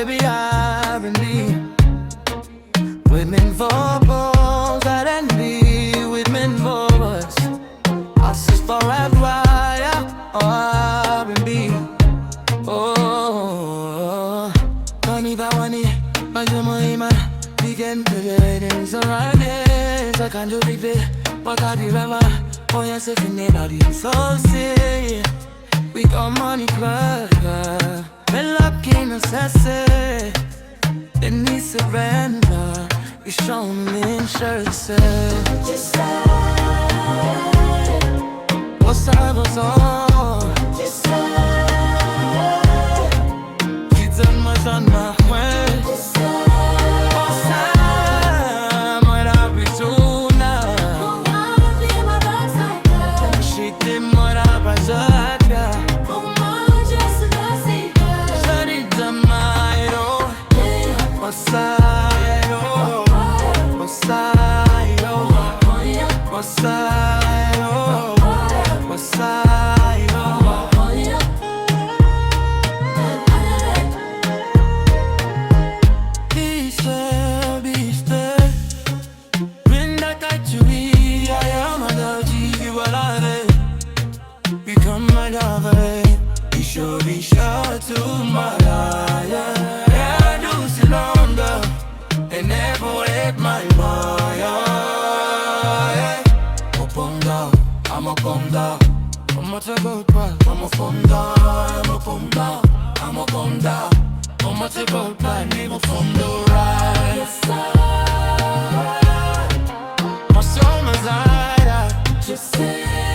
baby R&B. With min vocals, R&B. With min voice, I search for rap wire R&B. Oh, Tony Bawani, Majumoima, Vegan Privileged, so right there, I can't do it, but I do ever. Oh yes, if you need all the so see, we got money club, when love came necessary, then we surrender. You show me in shirts, just say, what's up, what's on? Just say, kids on my son, my way. Just say, what's up, when I be too now. Who wanna be my backside girl? She did what I was up, yeah. Who wanna just a messy girl? Shut it down, my own. What's up? What's up, yo? What's up, yo? What's up, yo? Biste, Rinda Kachuri, I am a doggy, what are they? Become my lover, be sure to my life. Yeah, do see longer, and never let my boy. I'm a come down. I'm a take out back. I'm a come down. I'm a come down. I'm a come down. I'm a take out back. Never from the right side. My soul is higher. Just say.